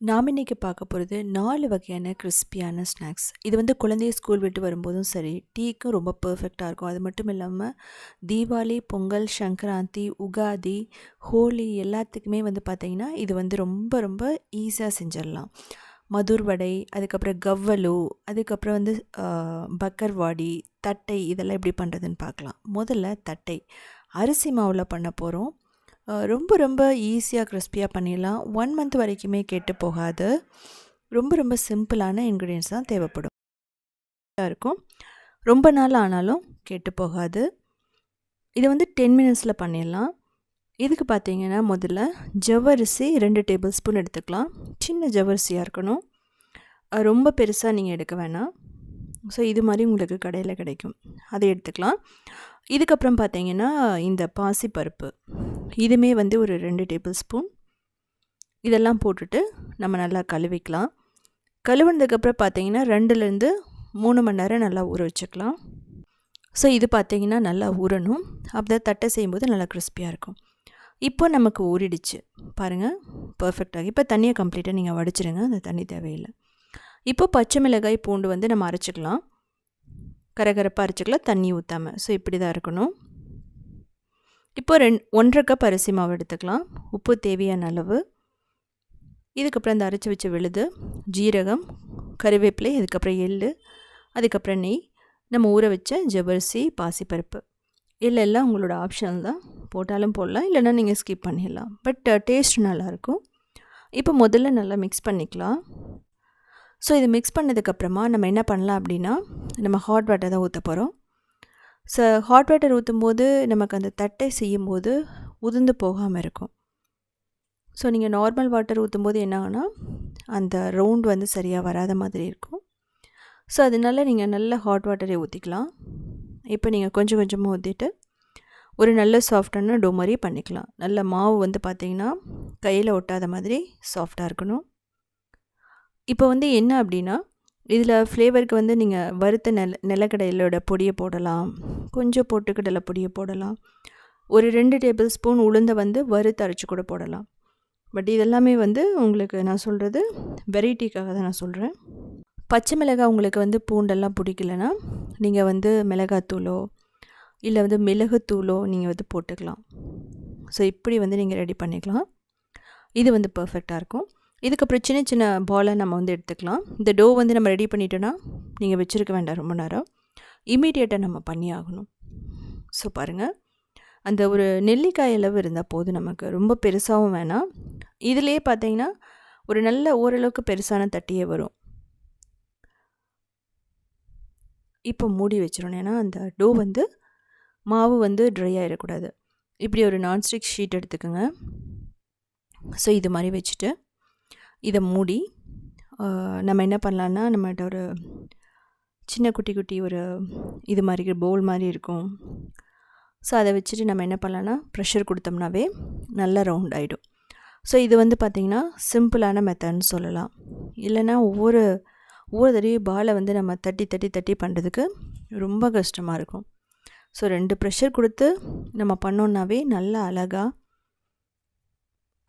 நாம் இன்றைக்கி பார்க்க போகிறது 4 வகையான கிறிஸ்பியான ஸ்நாக்ஸ். இது வந்து குழந்தைய ஸ்கூல் விட்டு வரும்போதும் சரி, டீக்கும் ரொம்ப பர்ஃபெக்டாக இருக்கும். அது மட்டும் இல்லாமல் தீபாவளி, பொங்கல், சங்கராந்தி, உகாதி, ஹோலி எல்லாத்துக்குமே வந்து பார்த்திங்கன்னா இது வந்து ரொம்ப ரொம்ப ஈஸியாக செஞ்சிடலாம். மதுர் வடை, அதுக்கப்புறம் கவ்வலு, அதுக்கப்புறம் வந்து பக்கர்வாடி, தட்டை இதெல்லாம் எப்படி பண்ணுறதுன்னு பார்க்கலாம். முதல்ல தட்டை அரிசி மாவில் பண்ண போகிறோம். ரொம்ப ரொம்ப ஈஸியாக கிறிஸ்பியாக பண்ணிடலாம். 1 மந்த் வரைக்குமே கெட்டு போகாது. ரொம்ப ரொம்ப சிம்பிளான இன்க்ரீடியன்ட்ஸ் தான் தேவைப்படும். இருக்கும் ரொம்ப நாள் ஆனாலும் கெட்டு போகாது. இது வந்து 10 மினிட்ஸில் பண்ணிடலாம். இதுக்கு பார்த்தீங்கன்னா முதல்ல ஜவ்வரிசி 2 டேபிள் ஸ்பூன் எடுத்துக்கலாம். சின்ன ஜவ்வரிசியாக இருக்கணும். ரொம்ப பெருசாக நீங்கள் எடுக்க வேணாம். ஸோ இது மாதிரி உங்களுக்கு கடையில் கிடைக்கும், அதை எடுத்துக்கலாம். இதுக்கப்புறம் பார்த்தீங்கன்னா இந்த பாசிப்பருப்பு இதுவுமே வந்து ஒரு 2 டேபிள் ஸ்பூன் இதெல்லாம் போட்டுட்டு நம்ம நல்லா கழுவிக்கலாம். கழுவுனதுக்கப்புறம் பார்த்தீங்கன்னா 2லேருந்து 3 மணி நேரம் நல்லா ஊற வச்சுக்கலாம். ஸோ இது பார்த்தீங்கன்னா நல்லா ஊறணும். அப்போ தட்டை செய்யும்போது நல்லா கிறிஸ்பியாக இருக்கும். இப்போ நமக்கு ஊறிடுச்சு பாருங்கள், பர்ஃபெக்டாக. இப்போ தண்ணியை கம்ப்ளீட்டாக நீங்கள் வடிச்சிடுங்க, அந்த தண்ணி தேவையில்லை. இப்போ பச்சை மிளகாய், பூண்டு வந்து நம்ம அரைச்சிக்கலாம். கரகரப்பாக அரைச்சிக்கலாம், தண்ணி ஊற்றாமல். ஸோ இப்படி தான் இருக்கணும். இப்போ 1.5 கப் அரிசி மாவு எடுத்துக்கலாம். உப்பு தேவையான அளவு. இதுக்கப்புறம் இந்த அரைச்சி வச்ச விழுது, ஜீரகம், கறிவேப்பிலை, அதுக்கப்புறம் எள், அதுக்கப்புறம் நெய், நம்ம ஊற வச்ச ஜவ்வரிசி, பாசிப்பருப்பு. எல்லாம் உங்களோட ஆப்ஷனல் தான், போட்டாலும் போடலாம், இல்லைன்னா நீங்கள் ஸ்கிப் பண்ணிடலாம். பட் டேஸ்ட் நல்லாயிருக்கும். இப்போ முதல்ல நல்லா மிக்ஸ் பண்ணிக்கலாம். ஸோ இது மிக்ஸ் பண்ணதுக்கப்புறமா நம்ம என்ன பண்ணலாம் அப்படின்னா, நம்ம ஹாட் வாட்டர் தான் ஊற்ற போகிறோம். ஸோ ஹாட் வாட்டர் ஊற்றும்போது நமக்கு அந்த தட்டை செய்யும்போது உதிர்ந்து போகாமல் இருக்கும். ஸோ நீங்கள் நார்மல் வாட்டர் ஊற்றும்போது என்ன ஆகுனா அந்த ரவுண்ட் வந்து சரியாக வராத மாதிரி இருக்கும். ஸோ அதனால நீங்கள் நல்ல ஹாட் வாட்டரே ஊற்றிக்கலாம். இப்போ நீங்கள் கொஞ்சம் கொஞ்சமாக ஊற்றிட்டு ஒரு நல்ல சாஃப்டான டோ மாதிரி பண்ணிக்கலாம். நல்ல மாவு வந்து பார்த்திங்கன்னா கையில் ஒட்டாத மாதிரி சாஃப்டாக இருக்கணும். இப்போ வந்து என்ன அப்படின்னா, இதில் ஃப்ளேவருக்கு வந்து நீங்கள் வறுத்த நிலக்கடலையோட பொடியை போடலாம், கொஞ்சம் பொட்டுக்கடலை பொடியை போடலாம், ஒரு 2 டேபிள் ஸ்பூன் உளுந்தை வந்து வறுத்து அரைச்சி கூட போடலாம். பட் இதெல்லாமே வந்து உங்களுக்கு நான் சொல்கிறது வெரைட்டிக்காக தான் நான் சொல்கிறேன். பச்சை மிளகாய் உங்களுக்கு வந்து பூண்டெல்லாம் பிடிக்கலன்னா நீங்கள் வந்து மிளகாத்தூளோ இல்லை வந்து மிளகுத்தூளோ நீங்கள் வந்து போட்டுக்கலாம். ஸோ இப்படி வந்து நீங்கள் ரெடி பண்ணிக்கலாம். இது வந்து பர்ஃபெக்டாக இருக்கும். இதுக்கப்புறம் சின்ன சின்ன பாலை நம்ம வந்து எடுத்துக்கலாம். இந்த டோ வந்து நம்ம ரெடி பண்ணிட்டோன்னா நீங்கள் வச்சுருக்க வேண்டாம் ரொம்ப நேரம், இமீடியட்டாக நம்ம பண்ணி ஆகணும். ஸோ பாருங்கள், அந்த ஒரு நெல்லிக்காய் அளவு இருந்தால் போதும் நமக்கு, ரொம்ப பெருசாகவும் வேணாம். இதிலே பார்த்தீங்கன்னா ஒரு நல்ல ஓரளவுக்கு பெருசான தட்டியே வரும். இப்போ மூடி வச்சிடணும், ஏன்னா அந்த டோ வந்து மாவு வந்து ட்ரை ஆகிடக்கூடாது. இப்படி ஒரு நான்ஸ்டிக் ஷீட் எடுத்துக்கோங்க. ஸோ இது மாதிரி வச்சுட்டு இதை மூடி நம்ம என்ன பண்ணலான்னா, நம்மகிட்ட ஒரு சின்ன குட்டி குட்டி ஒரு இது மாதிரி பவுல் மாதிரி இருக்கும். ஸோ அதை வச்சுட்டு நம்ம என்ன பண்ணலான்னா ப்ரெஷர் கொடுத்தோம்னாவே நல்லா ரவுண்ட் ஆகிடும். ஸோ இது வந்து பார்த்திங்கன்னா சிம்பிளான மெத்தட்னு சொல்லலாம். இல்லைன்னா ஒவ்வொரு தடவையும் பாலை வந்து நம்ம தட்டி தட்டி தட்டி பண்ணுறதுக்கு ரொம்ப கஷ்டமாக இருக்கும். ஸோ 2 ப்ரெஷர் கொடுத்து நம்ம பண்ணோன்னாவே நல்லா அழகாக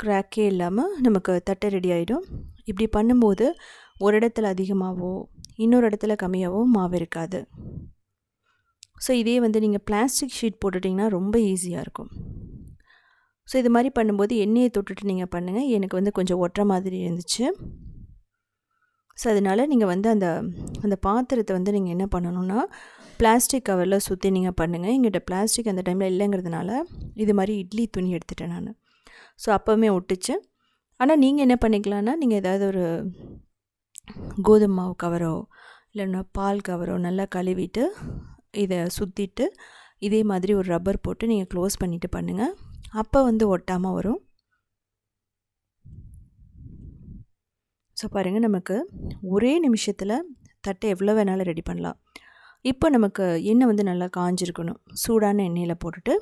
க்ராக்கே இல்லாமல் நமக்கு தட்டை ரெடி ஆகிடும். இப்படி பண்ணும்போது ஒரு இடத்துல அதிகமாகவோ இன்னொரு இடத்துல கம்மியாகவோ மாவு இருக்காது. ஸோ இதே வந்து நீங்கள் பிளாஸ்டிக் ஷீட் போட்டுட்டிங்கன்னா ரொம்ப ஈஸியாக இருக்கும். ஸோ இது மாதிரி பண்ணும்போது எண்ணெயை தொட்டுட்டு நீங்கள் பண்ணுங்கள். எனக்கு வந்து கொஞ்சம் ஒட்டுற மாதிரி இருந்துச்சு. ஸோ அதனால் நீங்கள் வந்து அந்த பாத்திரத்தை வந்து நீங்கள் என்ன பண்ணணுன்னா பிளாஸ்டிக் கவரில் சுற்றி நீங்கள் பண்ணுங்கள். எங்கிட்ட பிளாஸ்டிக் அந்த டைமில் இல்லைங்கிறதுனால இது மாதிரி இட்லி துணி எடுத்துட்டேன் நான். ஸோ அப்போவுமே ஒட்டுச்சு. ஆனால் நீங்கள் என்ன பண்ணிக்கலான்னா, நீங்கள் ஏதாவது ஒரு கோதுமை மாவு கவரோ இல்லைன்னா பால் கவரோ நல்லா கழுவிட்டு இதை சுற்றிட்டு இதே மாதிரி ஒரு ரப்பர் போட்டு நீங்கள் க்ளோஸ் பண்ணிவிட்டு பண்ணுங்கள். அப்போ வந்து ஒட்டாமல் வரும். ஸோ பாருங்கள், நமக்கு ஒரே நிமிஷத்தில் தட்டை எவ்வளோ வேணாலும் ரெடி பண்ணலாம். இப்போ நமக்கு எண்ணெய் வந்து நல்லா காஞ்சிருக்கணும். சூடான எண்ணெயில் போட்டுட்டு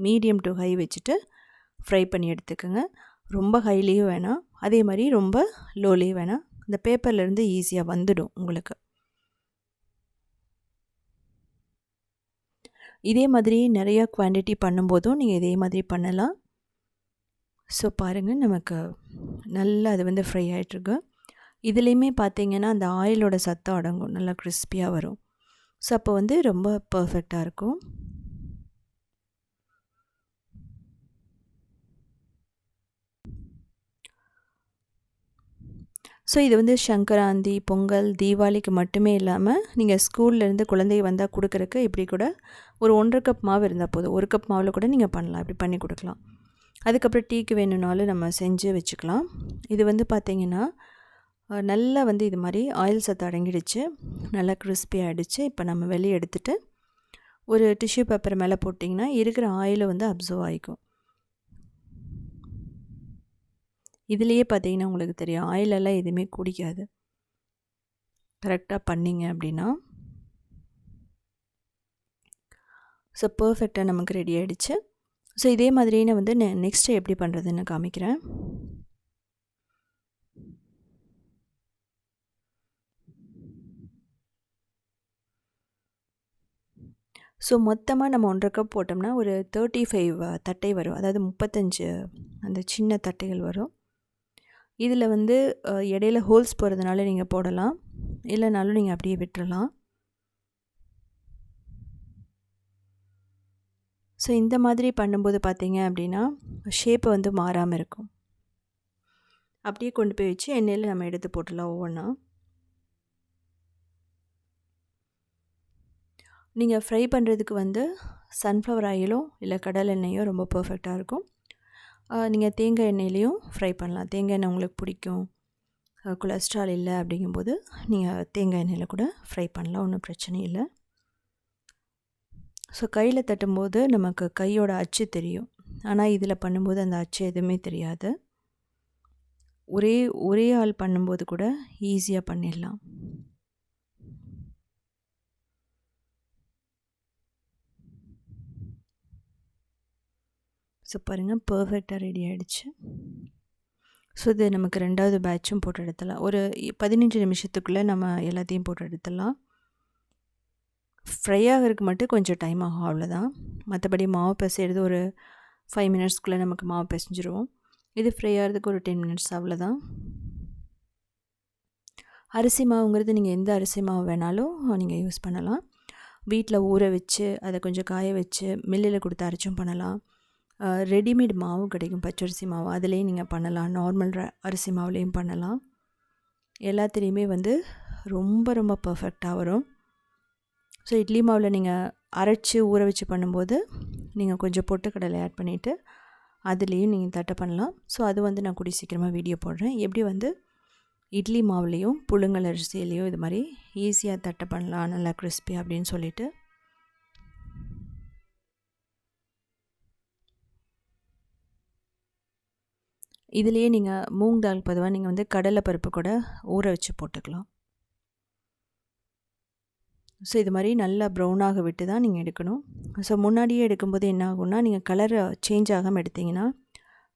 மீடியம் டு ஹை வச்சுட்டு ஃப்ரை பண்ணி எடுத்துக்கோங்க. ரொம்ப ஹைலேயும் வேணாம், அதே மாதிரி ரொம்ப லோலேயும் வேணாம். இந்த பேப்பர்லேருந்து ஈஸியாக வந்துடும் உங்களுக்கு. இதே மாதிரி நிறையா குவான்டிட்டி பண்ணும்போதும் நீங்கள் இதே மாதிரி பண்ணலாம். ஸோ பாருங்கள், நமக்கு நல்லா அது வந்து ஃப்ரை ஆகிட்டுருக்கு. இதுலேயுமே பார்த்தீங்கன்னா அந்த ஆயிலோட சத்தம் அடங்கும், நல்லா கிறிஸ்பியாக வரும். ஸோ அப்போ வந்து ரொம்ப பர்ஃபெக்டாக இருக்கும். ஸோ இது வந்து சங்கராந்தி, பொங்கல், தீபாவளிக்கு மட்டுமே இல்லாமல் நீங்கள் ஸ்கூல்லேருந்து குழந்தை வந்தால் கொடுக்குறக்கு இப்படி கூட ஒரு 1½ கப் மாவு இருந்தால் போதும். 1 கப் மாவில் கூட நீங்கள் பண்ணலாம், இப்படி பண்ணி கொடுக்கலாம். அதுக்கப்புறம் டீக்கு வேணும்னாலும் நம்ம செஞ்சு வச்சுக்கலாம். இது வந்து பார்த்திங்கன்னா நல்லா வந்து இது மாதிரி ஆயில் சத்து அடங்கிடுச்சு, நல்லா கிறிஸ்பி ஆகிடுச்சு. இப்போ நம்ம வெளியே எடுத்துகிட்டு ஒரு டிஷ்யூ பேப்பர் மேலே போட்டிங்கன்னா இருக்கிற ஆயிலை வந்து அப்சர்வ் ஆகிக்கும். இதுலேயே பார்த்தீங்கன்னா உங்களுக்கு தெரியும், ஆயிலெல்லாம் எதுவுமே குடிக்காது கரெக்டாக பண்ணிங்க அப்படின்னா. ஸோ பர்ஃபெக்டாக நமக்கு ரெடி ஆகிடுச்சு. ஸோ இதே மாதிரியே நான் வந்து நெக்ஸ்ட்டு எப்படி பண்ணுறதுன்னு காமிக்கிறேன். ஸோ மொத்தமாக நம்ம 1½ கப் போட்டோம்னா ஒரு 35 தட்டை வரும், அதாவது 35 அந்த சின்ன தட்டைகள் வரும். இதில் வந்து இடையில ஹோல்ஸ் போகிறதுனால நீங்கள் போடலாம், இல்லைனாலும் நீங்கள் அப்படியே விட்டுறலாம். ஸோ இந்த மாதிரி பண்ணும்போது பார்த்தீங்க அப்படின்னா ஷேப்பு வந்து மாறாமல் இருக்கும். அப்படியே கொண்டு போய் வச்சு எண்ணெயில் நம்ம எடுத்து போட்டுடலாம் ஒவ்வொன்றா. நீங்கள் ஃப்ரை பண்ணுறதுக்கு வந்து சன்ஃப்ளவர் ஆயிலோ இல்லை கடலை எண்ணெயோ ரொம்ப பர்ஃபெக்டாக இருக்கும். நீங்கள் தேங்காய் எண்ணெயிலையும் ஃப்ரை பண்ணலாம். தேங்காய் எண்ணெய் உங்களுக்கு பிடிக்கும், கொலஸ்ட்ரால் இல்லை அப்படிங்கும்போது நீங்கள் தேங்காய் எண்ணெயில் கூட ஃப்ரை பண்ணலாம், ஒன்றும் பிரச்சனை இல்லை. ஸோ கையில் தட்டும்போது நமக்கு கையோட அச்சு தெரியும், ஆனால் இதில் பண்ணும்போது அந்த அச்சு எதுவுமே தெரியாது. ஒரே ஆள் பண்ணும்போது கூட ஈஸியாக பண்ணிடலாம். ஸோ பாருங்கள், பர்ஃபெக்டாக ரெடி ஆகிடுச்சு. ஸோ இது நமக்கு 2வது பேட்சும் போட்டு எடுத்துடலாம். ஒரு 15 நிமிஷத்துக்குள்ளே நம்ம எல்லாத்தையும் போட்டு எடுத்துடலாம். ஃப்ரை ஆகிறதுக்கு மட்டும் கொஞ்சம் டைம் ஆகும், அவ்வளோதான். மற்றபடி மாவு பிசைகிறது ஒரு 5 மினிட்ஸ்க்குள்ளே நமக்கு மாவு பிசைஞ்சிருவோம். இது ஃப்ரை ஆகிறதுக்கு ஒரு 10 மினிட்ஸ், அவ்வளோதான். அரிசி மாவுங்கிறது நீங்கள் எந்த அரிசி மாவு வேணாலும் நீங்கள் யூஸ் பண்ணலாம். வீட்டில் ஊற வச்சு அதை கொஞ்சம் காய வச்சு மில்லில் கொடுத்து அரைச்சும் பண்ணலாம். ரெடிமேட் மாவு கிடைக்கும், பச்சரிசி மாவு, அதுலேயும் நீங்கள் பண்ணலாம். நார்மல் அரிசி மாவுலேயும் பண்ணலாம். எல்லாத்துலேயுமே வந்து ரொம்ப ரொம்ப பர்ஃபெக்டாக வரும். ஸோ இட்லி மாவில் நீங்கள் அரைச்சி ஊற வச்சு பண்ணும்போது நீங்கள் கொஞ்சம் பொட்டுக்கடலை ஆட் பண்ணிவிட்டு அதுலேயும் நீங்கள் தட்டை பண்ணலாம். ஸோ அது வந்து நான் கூடிய சீக்கிரமாக வீடியோ போடுறேன், எப்படி வந்து இட்லி மாவுலேயும் புழுங்கல் அரிசியிலையும் இது மாதிரி ஈஸியாக தட்டை பண்ணலாம் நல்லா கிறிஸ்பி அப்படின்னு சொல்லிட்டு. இதுலேயே நீங்கள் மூங் தால் பொதுவாக நீங்கள் வந்து கடலை பருப்பு கூட ஊற வச்சு போட்டுக்கலாம். ஸோ இது மாதிரி நல்லா ப்ரௌனாக விட்டு தான் நீங்கள் எடுக்கணும். ஸோ முன்னாடியே எடுக்கும்போது என்ன ஆகும்னா, நீங்கள் கலர் சேஞ்ச் ஆகாமல் எடுத்திங்கன்னா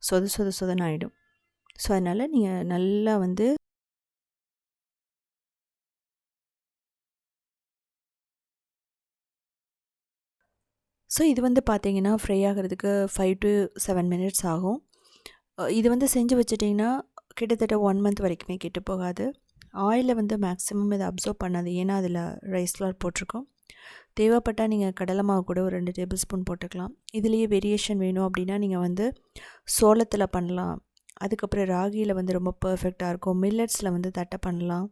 சொதன்னு ஆகிடும். ஸோ அதனால் நீங்கள் நல்லா வந்து ஸோ இது வந்து பார்த்தீங்கன்னா ஃப்ரை ஆகிறதுக்கு 5 to 7 மினிட்ஸ் ஆகும். இது வந்து செஞ்சு வச்சிட்டிங்கன்னா கிட்டத்தட்ட 1 மந்த் வரைக்குமே கெட்டு போகாது. ஆயிலில் வந்து மேக்ஸிமம் இதை அப்சர்வ் பண்ணாது, ஏன்னா அதில் ரைஸ் ஃப்ளார் போட்டிருக்கோம். தேவைப்பட்டால் நீங்கள் கடலை மாவு கூட ஒரு 2 டேபிள் ஸ்பூன் போட்டுக்கலாம். இதுலேயே வேரியேஷன் வேணும் அப்படின்னா நீங்கள் வந்து சோளத்தில் பண்ணலாம், அதுக்கப்புறம் ராகியில் வந்து ரொம்ப பர்ஃபெக்டாக இருக்கும், மில்லட்ஸில் வந்து தட்டை பண்ணலாம்.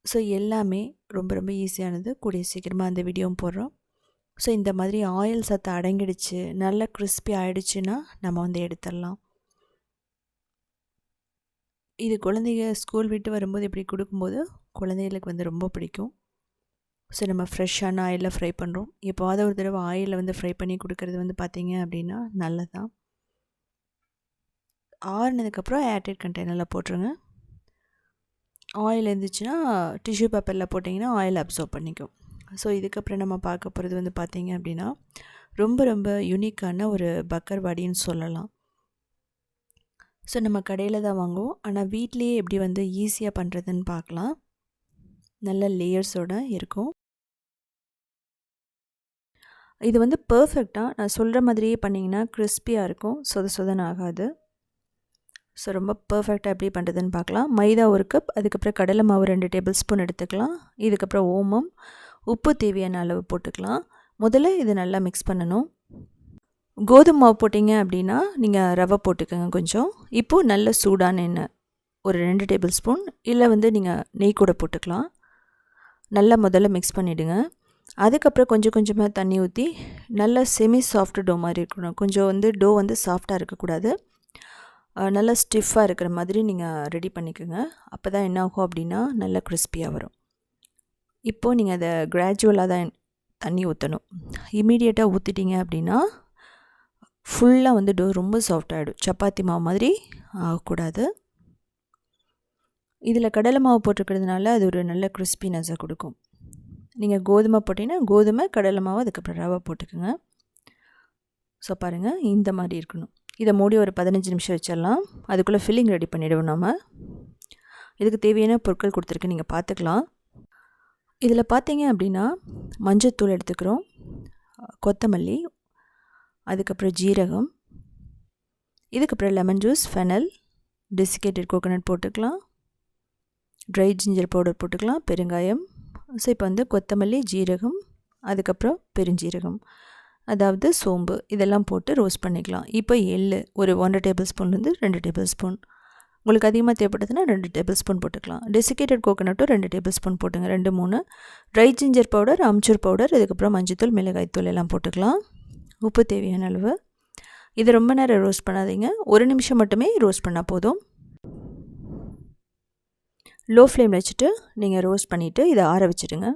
ஸோ எல்லாமே ரொம்ப ரொம்ப ஈஸியானது. கூடிய சீக்கிரமாக அந்த வீடியோவும் போடுறோம். ஸோ இந்த மாதிரி ஆயில் சத்து அடங்கிடுச்சு, நல்லா கிறிஸ்பி ஆகிடுச்சுன்னா நம்ம வந்து எடுத்துடலாம். இது குழந்தைங்க ஸ்கூல் விட்டு வரும்போது இப்படி கொடுக்கும்போது குழந்தைகளுக்கு வந்து ரொம்ப பிடிக்கும். ஸோ நம்ம ஃப்ரெஷ்ஷான ஆயிலில் ஃப்ரை பண்ணுறோம். எப்போவாவது ஒரு தடவை ஆயிலில் வந்து ஃப்ரை பண்ணி கொடுக்குறது வந்து பார்த்திங்க அப்படின்னா நல்லது தான். ஆறுனதுக்கப்புறம் ஏர்டைட் கண்டெய்னரில் போட்டுருங்க. ஆயில் இருந்துச்சுன்னா டிஷ்யூ பேப்பரில் போட்டிங்கன்னா ஆயில் அப்சர்வ் பண்ணிக்கும். ஸோ இதுக்கப்புறம் நம்ம பார்க்க போகிறது வந்து பார்த்திங்க அப்படின்னா ரொம்ப ரொம்ப யூனிக்கான ஒரு பக்கர்வாடின்னு சொல்லலாம். ஸோ நம்ம கடையில் தான் வாங்குவோம், ஆனால் வீட்லேயே எப்படி வந்து ஈஸியாக பண்ணுறதுன்னு பார்க்கலாம். நல்ல லேயர்ஸோடு இருக்கும். இது வந்து பெர்ஃபெக்ட்டாக நான் சொல்கிற மாதிரியே பண்ணிங்கன்னா கிறிஸ்பியாக இருக்கும், சொத சொதன்னு ஆகாது. ஸோ ரொம்ப பெர்ஃபெக்டாக எப்படி பண்ணுறதுன்னு பார்க்கலாம். மைதா 1 கப், அதுக்கப்புறம் கடலை மாவு 2 டேபிள் ஸ்பூன் எடுத்துக்கலாம். இதுக்கப்புறம் ஓமம், உப்பு தேவையான அளவு போட்டுக்கலாம். முதல்ல இது நல்லா மிக்ஸ் பண்ணணும். கோதுமை மாவு போட்டிங்க அப்படின்னா நீங்கள் ரவை போட்டுக்கோங்க கொஞ்சம். இப்போது நல்ல சூடான எண்ணெய் ஒரு 2 டேபிள் ஸ்பூன், இல்லை வந்து நீங்கள் நெய் கூட போட்டுக்கலாம். நல்லா முதல்ல மிக்ஸ் பண்ணிவிடுங்க. அதுக்கப்புறம் கொஞ்சம் கொஞ்சமாக தண்ணி ஊற்றி நல்லா செமி சாஃப்ட் டோ மாதிரி இருக்கணும். கொஞ்சம் வந்து டோ வந்து சாஃப்டாக இருக்கக்கூடாது, நல்லா ஸ்டிஃபாக இருக்கிற மாதிரி நீங்கள் ரெடி பண்ணிக்கோங்க. அப்போ தான் என்ன ஆகும் அப்படின்னா நல்லா கிறிஸ்பியாக வரும். இப்போது நீங்கள் அதை கிராஜுவலாக தான் தண்ணி ஊற்றணும். இமீடியட்டாக ஊற்றிட்டீங்க அப்படின்னா ஃபுல்லாக வந்து டோ ரொம்ப சாஃப்டாகிடும், சப்பாத்தி மாவு மாதிரி ஆகக்கூடாது. இதில் கடலை மாவு போட்டிருக்கிறதுனால அது ஒரு நல்ல கிறிஸ்பினஸை கொடுக்கும். நீங்கள் கோதுமை போட்டிங்கன்னா கோதுமை, கடலை மாவு, அதுக்கப்புறம் ரவை போட்டுக்கோங்க. ஸோ பாருங்கள், இந்த மாதிரி இருக்கணும். இதை மூடி ஒரு 15 நிமிஷம் வச்சிடலாம். அதுக்குள்ளே ஃபில்லிங் ரெடி பண்ணிவிடுவோம் நம்ம. இதுக்கு தேவையான பொருட்கள் கொடுத்துருக்கு, நீங்கள் பார்த்துக்கலாம். இதில் பார்த்தீங்க அப்படின்னா மஞ்சத்தூள் எடுத்துக்கிறோம், கொத்தமல்லி, அதுக்கப்புறம் ஜீரகம், இதுக்கப்புறம் lemon juice, fennel, desiccated coconut போட்டுக்கலாம், ட்ரை ஜிஞ்சர் பவுடர் போட்டுக்கலாம், பெருங்காயம். ஸோ இப்போ வந்து கொத்தமல்லி, ஜீரகம், அதுக்கப்புறம் பெருஞ்சீரகம், அதாவது சோம்பு, இதெல்லாம் போட்டு ரோஸ்ட் பண்ணிக்கலாம். இப்போ எள்ளு ஒரு 1 டேபிள் ஸ்பூன்லேருந்து 2 டேபிள் ஸ்பூன், உங்களுக்கு அதிகமாக தேவைப்பட்டதுன்னா 2 டேபிள் ஸ்பூன் போட்டுக்கலாம். டெசிகேட்டட் கோகோனட்டும் 2 டேபிள் ஸ்பூன் போட்டுங்க, 2 3. Try ginger powder, amchur powder, இதுக்கப்புறம் மஞ்சத்தூள், மிளகாய்த்தூள் எல்லாம் போட்டுக்கலாம். உப்பு தேவையான அளவு. இதை ரொம்ப நேரம் ரோஸ்ட் பண்ணாதீங்க, 1 நிமிஷம் மட்டுமே ரோஸ்ட் பண்ணால் போதும். லோ ஃப்ளேமில் வச்சுட்டு நீங்கள் ரோஸ்ட் பண்ணிவிட்டு இதை ஆற வச்சுடுங்க.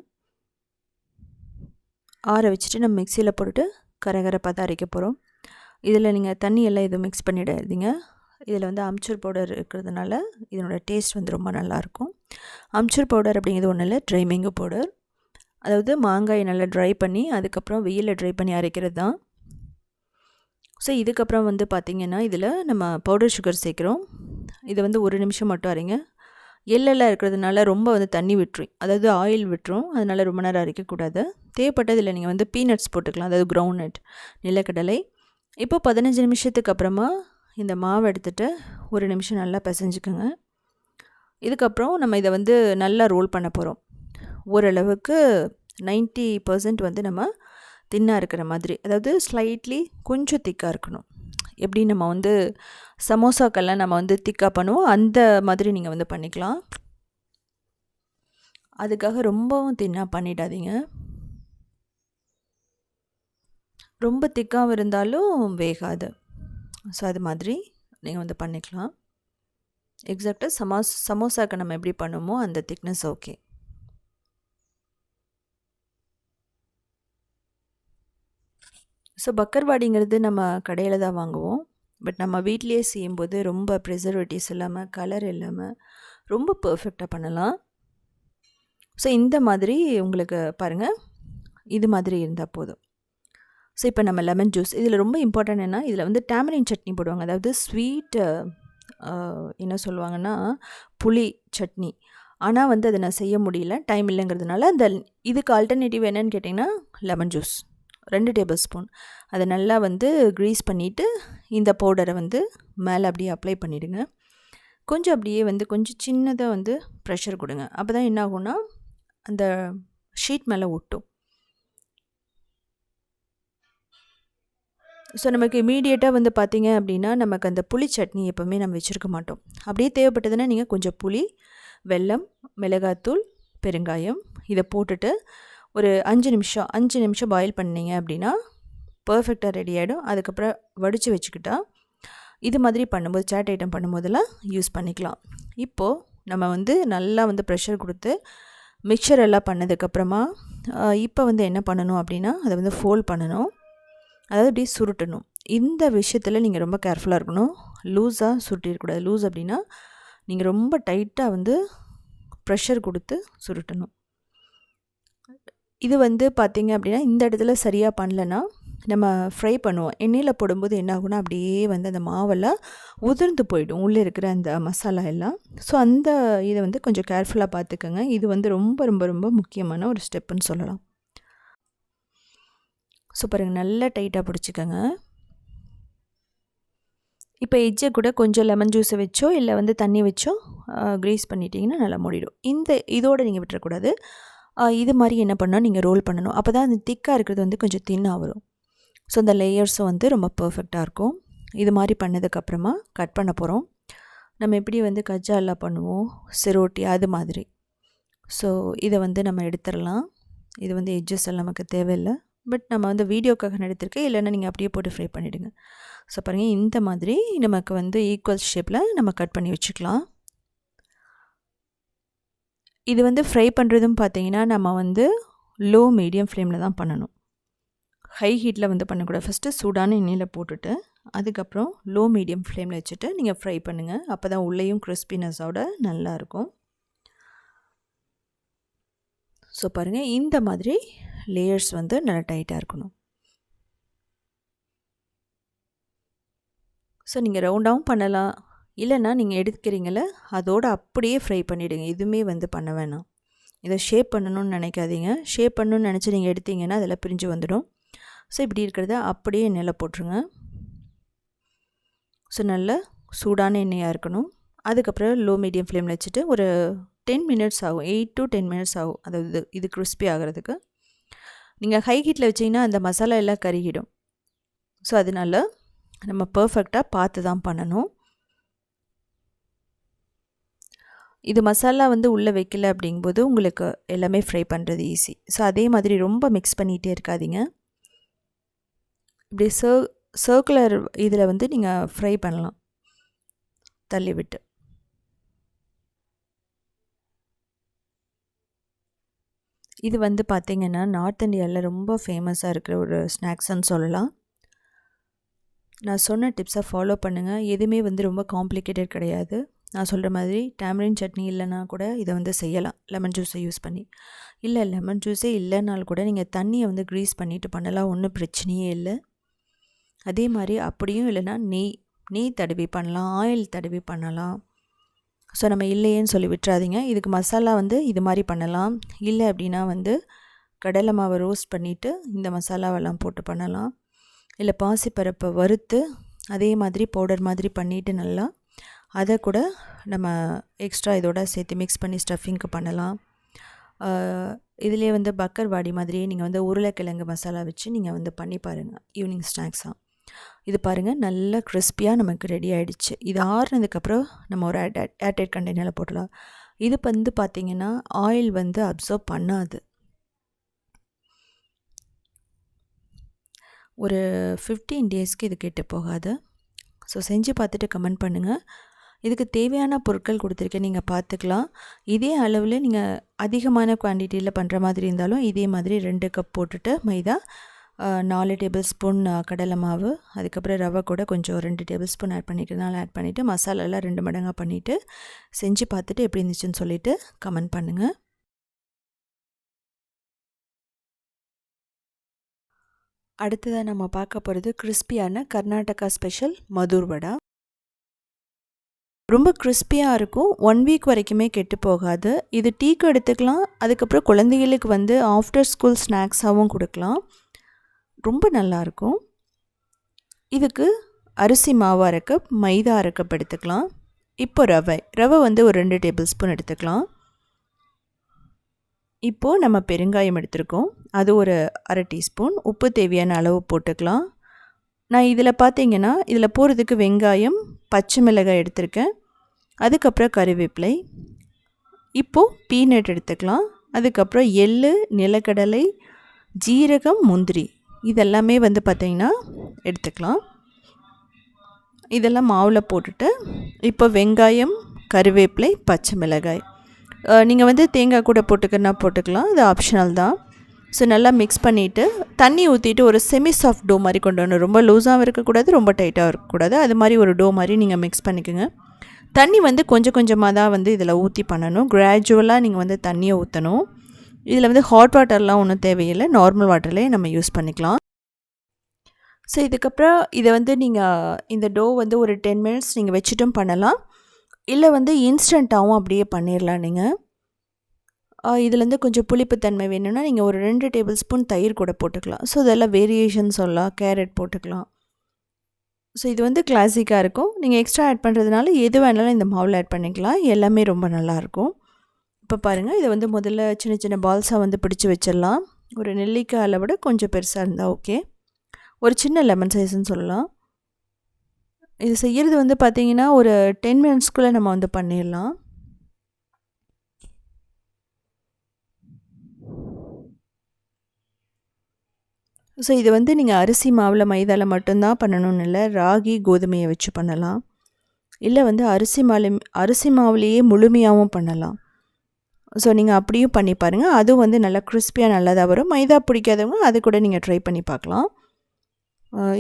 ஆற வச்சுட்டு நம்ம மிக்சியில் போட்டுட்டு கரகரப்பாக தான் அரைக்க போகிறோம். இதில் நீங்கள் தண்ணி எல்லாம் எதுவும் மிக்ஸ் பண்ணிடாதீங்க. இதில் வந்து அம்ச்சூர் பவுடர் இருக்கிறதுனால இதனோட டேஸ்ட் வந்து ரொம்ப நல்லாயிருக்கும். அம்ச்சூர் பவுடர் அப்படிங்கிறது ஒன்றும் இல்லை, ட்ரை மேங்கோ பவுடர். அதாவது மாங்காயை நல்லா ட்ரை பண்ணி அதுக்கப்புறம் வெயிலில் ட்ரை பண்ணி அரைக்கிறது தான். ஸோ இதுக்கப்புறம் வந்து பார்த்திங்கன்னா இதில் நம்ம பவுடர் சுகர் சேர்க்குறோம். இதை வந்து 1 நிமிஷம் மட்டும் அரைங்க. எள்ளெல்லாம் இருக்கிறதுனால ரொம்ப வந்து தண்ணி விட்டுரும், அதாவது ஆயில் விட்டுரும், அதனால் ரொம்ப நேரம் அரைக்கக்கூடாது. தேவைப்பட்டதில் நீங்கள் வந்து பீனட்ஸ் போட்டுக்கலாம், அதாவது கிரவுண்ட் நிலக்கடலை. இப்போ 15 நிமிஷத்துக்கு அப்புறமா இந்த மாவை எடுத்துகிட்டு 1 நிமிஷம் நல்லா பிசைஞ்சுக்கோங்க. இதுக்கப்புறம் நம்ம இதை வந்து நல்லா ரோல் பண்ண போகிறோம். ஓரளவுக்கு 90% வந்து நம்ம தின்னாக இருக்கிற மாதிரி, அதாவது ஸ்லைட்லி கொஞ்சம் திக்காக இருக்கணும். எப்படி நம்ம வந்து சமோசாக்கெல்லாம் நம்ம வந்து திக்காக பண்ணுவோம், அந்த மாதிரி நீங்கள் வந்து பண்ணிக்கலாம். அதுக்காக ரொம்பவும் தின்னாக பண்ணிடாதீங்க. ரொம்ப திக்காகவும் இருந்தாலும் வேகாது. ஸோ அது மாதிரி நீங்கள் வந்து பண்ணிக்கலாம். எக்ஸாக்டாக சமோசாக்கு நம்ம எப்படி பண்ணுமோ அந்த திக்னஸ் ஓகே. ஸோ பக்கர்வாடிங்கிறது நம்ம கடையில் தான் வாங்குவோம். பட் நம்ம வீட்லேயே செய்யும்போது ரொம்ப ப்ரிசர்வேட்டிவ்ஸ் இல்லாமல், கலர் இல்லாமல் ரொம்ப பர்ஃபெக்டாக பண்ணலாம். ஸோ இந்த மாதிரி உங்களுக்கு பாருங்கள், இது மாதிரி இருந்தால் போதும். ஸோ இப்போ நம்ம லெமன் ஜூஸ், இதில் ரொம்ப இம்பார்ட்டன்ட் என்ன, இதில் வந்து டேமரின் சட்னி போடுவாங்க, அதாவது ஸ்வீட் என்ன சொல்லுவாங்கன்னா புளி சட்னி. ஆனால் வந்து அதை நான் செய்ய முடியல, டைம் இல்லைங்கிறதுனால அந்த இதுக்கு ஆல்டர்னேட்டிவ் என்னன்னு கேட்டிங்கன்னா லெமன் ஜூஸ் 2 டேபிள் ஸ்பூன். அதை நல்லா வந்து க்ரீஸ் பண்ணிவிட்டு இந்த பவுடரை வந்து மேலே அப்படியே அப்ளை பண்ணிவிடுங்க. கொஞ்சம் அப்படியே வந்து கொஞ்சம் சின்னதாக வந்து ப்ரெஷர் கொடுங்க. அப்போ தான் என்ன ஆகும்னா அந்த ஷீட் மேலே ஒட்டும். ஸோ நமக்கு இமீடியட்டாக வந்து பார்த்திங்க அப்படின்னா நமக்கு அந்த புளி சட்னி எப்போவுமே நம்ம வச்சுருக்க மாட்டோம். அப்படியே தேவைப்பட்டதுன்னா நீங்கள் கொஞ்சம் புளி, வெல்லம், மிளகாத்தூள், பெருங்காயம் இதை போட்டுட்டு ஒரு 5 நிமிஷம் பாயில் பண்ணிங்க அப்படின்னா பர்ஃபெக்டாக ரெடி ஆகிடும். அதுக்கப்புறம் வடித்து வச்சுக்கிட்டா இது மாதிரி பண்ணும்போது சாட் ஐட்டம் பண்ணும்போதெல்லாம் யூஸ் பண்ணிக்கலாம். இப்போது நம்ம வந்து நல்லா வந்து ப்ரெஷர் கொடுத்து மிக்சர் எல்லாம் பண்ணதுக்கப்புறமா இப்போ வந்து என்ன பண்ணணும் அப்படின்னா அதை வந்து ஃபோல்ட் பண்ணணும், அதாவது அப்படியே சுருட்டணும். இந்த விஷயத்தில் நீங்கள் ரொம்ப கேர்ஃபுல்லாக இருக்கணும். லூஸாக சுருட்டிடக்கூடாது. லூஸ் அப்படின்னா நீங்கள் ரொம்ப டைட்டாக வந்து ப்ரெஷர் கொடுத்து சுருட்டணும். இது வந்து பார்த்திங்க அப்படின்னா இந்த இடத்துல சரியாக பண்ணலன்னா நம்ம ஃப்ரை பண்ணுவோம், எண்ணெயில் போடும்போது என்ன ஆகுனா அப்படியே வந்து அந்த மாவெல்லாம் உதிர்ந்து போயிடும், உள்ளே இருக்கிற அந்த மசாலா எல்லாம். ஸோ அந்த இதை வந்து கொஞ்சம் கேர்ஃபுல்லாக பார்த்துக்கோங்க. இது வந்து ரொம்ப ரொம்ப ரொம்ப முக்கியமான ஒரு ஸ்டெப்புன்னு சொல்லலாம். ஸோ பாருங்கள், நல்லா டைட்டாக பிடிச்சிக்கோங்க. இப்போ எட்ஜை கூட கொஞ்சம் லெமன் ஜூஸை வச்சோ இல்லை வந்து தண்ணி வச்சோ க்ரீஸ் பண்ணிட்டீங்கன்னா நல்லா மூடிடும். இதோடு நீங்கள் விட்டுறக்கூடாது. இது மாதிரி என்ன பண்ணால் நீங்கள் ரோல் பண்ணணும். அப்போ தான் அந்த திக்காக இருக்கிறது வந்து கொஞ்சம் தின்னாக வரும். ஸோ அந்த லேயர்ஸும் வந்து ரொம்ப பர்ஃபெக்டாக இருக்கும். இது மாதிரி பண்ணதுக்கப்புறமா கட் பண்ண போகிறோம். நம்ம எப்படி வந்து கஜ்ஜா எல்லாம் பண்ணுவோம், சிரோட்டி அது மாதிரி. ஸோ இதை வந்து நம்ம எடுத்துடலாம். இது வந்து எட்ஜஸ் எல்லாம் நமக்கு தேவையில்லை. பட் நம்ம வந்து வீடியோக்காக நான் எடுத்திருக்கேன். இல்லைன்னா நீங்கள் அப்படியே போட்டு ஃப்ரை பண்ணிவிடுங்க. ஸோ பாருங்கள், இந்த மாதிரி நமக்கு வந்து ஈக்குவல் ஷேப்பில் நம்ம கட் பண்ணி வச்சுக்கலாம். இது வந்து ஃப்ரை பண்ணுறதும் பார்த்திங்கன்னா நம்ம வந்து லோ மீடியம் ஃப்ளேமில் தான் பண்ணணும். ஹை ஹீட்டில் வந்து பண்ணக்கூடாது. ஃபஸ்ட்டு சூடான எண்ணெயில் போட்டுட்டு அதுக்கப்புறம் லோ மீடியம் ஃப்ளேமில் வச்சுட்டு நீங்கள் ஃப்ரை பண்ணுங்கள். அப்போ தான் உள்ளேயும் கிறிஸ்பினஸோட நல்லாயிருக்கும். ஸோ பாருங்கள், இந்த மாதிரி லேயர்ஸ் வந்து நல்லா டைட்டாக இருக்கணும். ஸோ நீங்கள் ரவுண்டாகவும் பண்ணலாம். இல்லைன்னா நீங்கள் எடுக்கிறீங்கள அதோடு அப்படியே ஃப்ரை பண்ணிவிடுங்க. எதுவுமே வந்து பண்ண வேணாம். இதை ஷேப் பண்ணணும்னு நினைக்காதீங்க. ஷேப் பண்ணணும்னு நினச்சி நீங்கள் எடுத்தீங்கன்னா அதெல்லாம் பிரிஞ்சு வந்துடும். ஸோ இப்படி இருக்கிறத அப்படியே எண்ணெயில் போட்டுருங்க. ஸோ நல்ல சூடான எண்ணெயாக இருக்கணும். அதுக்கப்புறம் லோ மீடியம் ஃப்ளேமில் வச்சுட்டு ஒரு 10 மினிட்ஸ் ஆகும். 8 to 10 மினிட்ஸ் ஆகும். அதாவது இது கிறிஸ்பி ஆகிறதுக்கு. நீங்கள் ஹை ஹீட்டில் வச்சிங்கன்னா அந்த மசாலா எல்லாம் கருகிடும். ஸோ அதனால் நம்ம பர்ஃபெக்டாக பார்த்து தான் பண்ணணும். இது மசாலா வந்து உள்ளே வைக்கல அப்படிங்கும்போது உங்களுக்கு எல்லாமே ஃப்ரை பண்ணுறது ஈஸி. ஸோ அதே மாதிரி ரொம்ப மிக்ஸ் பண்ணிகிட்டே இருக்காதீங்க. இப்படி சர்க்குலர் இதில் வந்து நீங்கள் ஃப்ரை பண்ணலாம் தள்ளி விட்டு. இது வந்து பார்த்திங்கன்னா நார்த் இந்தியாவில் ரொம்ப ஃபேமஸாக இருக்கிற ஒரு ஸ்நாக்ஸ்ன்னு சொல்லலாம். நான் சொன்ன டிப்ஸை ஃபாலோ பண்ணுங்கள். எதுவுமே வந்து ரொம்ப காம்ப்ளிகேட்டட் கிடையாது. நான் சொல்கிற மாதிரி டேமரின் சட்னி இல்லைனா கூட இதை வந்து செய்யலாம் லெமன் ஜூஸை யூஸ் பண்ணி. இல்லை லெமன் ஜூஸே இல்லைனாலும் கூட நீங்கள் தண்ணியை வந்து க்ரீஸ் பண்ணிவிட்டு பண்ணலாம், ஒன்றும் பிரச்சனையே இல்லை. அதே மாதிரி அப்படியும் இல்லைன்னா நெய் தடவி பண்ணலாம், ஆயில் தடவி பண்ணலாம். ஸோ நம்ம இல்லையேன்னு சொல்லி விட்டுறாதீங்க. இதுக்கு மசாலா வந்து இது மாதிரி பண்ணலாம். இல்லை அப்படின்னா வந்து கடலை மாவை ரோஸ்ட் பண்ணிவிட்டு இந்த மசாலாவெல்லாம் போட்டு பண்ணலாம். இல்லை பாசிப்பருப்பை வறுத்து அதே மாதிரி பவுடர் மாதிரி பண்ணிவிட்டு நல்லா அதை கூட நம்ம எக்ஸ்ட்ரா இதோட சேர்த்து மிக்ஸ் பண்ணி ஸ்டஃபிங்க்கு பண்ணலாம். இதிலே வந்து பக்கர்வாடி மாதிரியே நீங்கள் வந்து உருளைக்கிழங்கு மசாலா வச்சு நீங்கள் வந்து பண்ணி பாருங்கள் ஈவினிங் ஸ்நாக்ஸாக. இது பாருங்கள், நல்லா கிறிஸ்பியாக நமக்கு ரெடி ஆகிடுச்சு. இது ஆறுனதுக்கப்புறம் நம்ம ஒரு ஏர்டைட் கண்டெய்னரில் போட்டலாம். இது வந்து பார்த்திங்கன்னா ஆயில் வந்து அப்சர்வ் பண்ணாது. ஒரு 15 டேஸ்க்கு இது கெட்டு போகாது. ஸோ செஞ்சு பார்த்துட்டு கமெண்ட் பண்ணுங்கள். இதுக்கு தேவையான பொருட்கள் கொடுத்துருக்கேன், நீங்கள் பார்த்துக்கலாம். இதே அளவில் நீங்கள் அதிகமான குவான்டிட்டியில் பண்ணுற மாதிரி இருந்தாலும் இதே மாதிரி 2 கப் போட்டுட்டு மைதா, 4 டேபிள் ஸ்பூன் கடலை மாவு, அதுக்கப்புறம் ரவை கூட கொஞ்சம் 2 டேபிள் ஸ்பூன் ஆட் பண்ணிவிட்டு மசாலாலாம் 2 மடங்காக பண்ணிவிட்டு செஞ்சு பார்த்துட்டு எப்படி இருந்துச்சுன்னு சொல்லிவிட்டு கமெண்ட் பண்ணுங்கள். அடுத்ததாக நம்ம பார்க்க போகிறது கிறிஸ்பியான கர்நாடகா ஸ்பெஷல் மதுர் வடா. ரொம்ப கிறிஸ்பியாக இருக்கும். 1 வீக் வரைக்குமே கெட்டு போகாது. இது டீக்கு எடுத்துக்கலாம். அதுக்கப்புறம் குழந்தைகளுக்கு வந்து ஆஃப்டர் ஸ்கூல் ஸ்நாக்ஸாகவும் கொடுக்கலாம். ரொம்ப நல்லாயிருக்கும். இதுக்கு அரிசி மாவு 1/2 கப், மைதா 1/2 கப் எடுத்துக்கலாம். இப்போ ரவை வந்து ஒரு 2 டேபிள் ஸ்பூன் எடுத்துக்கலாம். இப்போது நம்ம பெருங்காயம் எடுத்துருக்கோம், அது ஒரு 1/2 டீஸ்பூன். உப்பு தேவையான அளவு போட்டுக்கலாம். நான் இதில் பார்த்தீங்கன்னா இதில் போகிறதுக்கு வெங்காயம், பச்சை மிளகாய் எடுத்திருக்கேன். அதுக்கப்புறம் கறிவேப்பிலை. இப்போது பீனட் எடுத்துக்கலாம். அதுக்கப்புறம் எள்ளு, நிலக்கடலை, ஜீரகம், முந்திரி இதெல்லாமே வந்து பார்த்திங்கன்னா எடுத்துக்கலாம். இதெல்லாம் மாவில் போட்டுட்டு இப்போ வெங்காயம், கறிவேப்பிலை, பச்சை மிளகாய், நீங்கள் வந்து தேங்காய் கூட போட்டுக்கலாம், அது ஆப்ஷனல் தான். ஸோ நல்லா மிக்ஸ் பண்ணிவிட்டு தண்ணி ஊற்றிட்டு ஒரு செமி சாஃப்ட் டோ மாதிரி கொண்டு வரணும். ரொம்ப லூஸாகவும் இருக்கக்கூடாது, ரொம்ப டைட்டாகவும் இருக்கக்கூடாது. அது மாதிரி ஒரு டோ மாதிரி நீங்கள் மிக்ஸ் பண்ணிக்கோங்க. தண்ணி வந்து கொஞ்சம் கொஞ்சமாக தான் வந்து இதில் ஊற்றி பண்ணணும். கிராஜுவலாக நீங்கள் வந்து தண்ணியை ஊற்றணும். இதில் வந்து ஹாட் வாட்டர்லாம் ஒன்றும் தேவையில்லை, நார்மல் வாட்டர்லேயே நம்ம யூஸ் பண்ணிக்கலாம். ஸோ இதுக்கப்புறம் இதை வந்து நீங்கள் இந்த டோ வந்து ஒரு 10 மினிட்ஸ் நீங்கள் வச்சுட்டும் பண்ணலாம். இல்லை வந்து இன்ஸ்டண்ட்டாகவும் அப்படியே பண்ணிடலாம். நீங்கள் இதுலேருந்து கொஞ்சம் புளிப்புத்தன்மை வேணும்னா நீங்கள் ஒரு 2 டேபிள் ஸ்பூன் தயிர் கூட போட்டுக்கலாம். ஸோ இதெல்லாம் வேரியேஷன் சொல்லலாம். கேரட் போட்டுக்கலாம். ஸோ இது வந்து கிளாசிக்காக இருக்கும். நீங்கள் எக்ஸ்ட்ரா ஆட் பண்ணுறதுனால எது வேணாலும் இந்த மாவில் ஆட் பண்ணிக்கலாம். எல்லாமே ரொம்ப நல்லாயிருக்கும். இப்போ பாருங்கள், இதை வந்து முதல்ல சின்ன சின்ன பால்ஸாக வந்து பிடிச்சி வச்சிடலாம். ஒரு நெல்லிக்காய் அளவோட கொஞ்சம் பெருசாக இருந்தால் ஓகே. ஒரு சின்ன லெமன் சைஸ்ன்னு சொல்லலாம். இது செய்கிறது வந்து பார்த்திங்கன்னா ஒரு 10 மினிட்ஸ்க்குள்ளே நம்ம வந்து பண்ணிடலாம். ஸோ இது வந்து நீங்கள் அரிசி மாவில் மைதாவில் மட்டும்தான் பண்ணணும்னு இல்லை, ராகி கோதுமையை வச்சு பண்ணலாம். இல்லை வந்து அரிசி மாவுலேயே முழுமையாகவும் பண்ணலாம். ஸோ நீங்கள் அப்படியும் பண்ணி பாருங்கள். அதுவும் வந்து நல்லா கிறிஸ்பியாக நல்லதாக வரும். மைதா பிடிக்காதவங்க அது கூட நீங்கள் ட்ரை பண்ணி பார்க்கலாம்.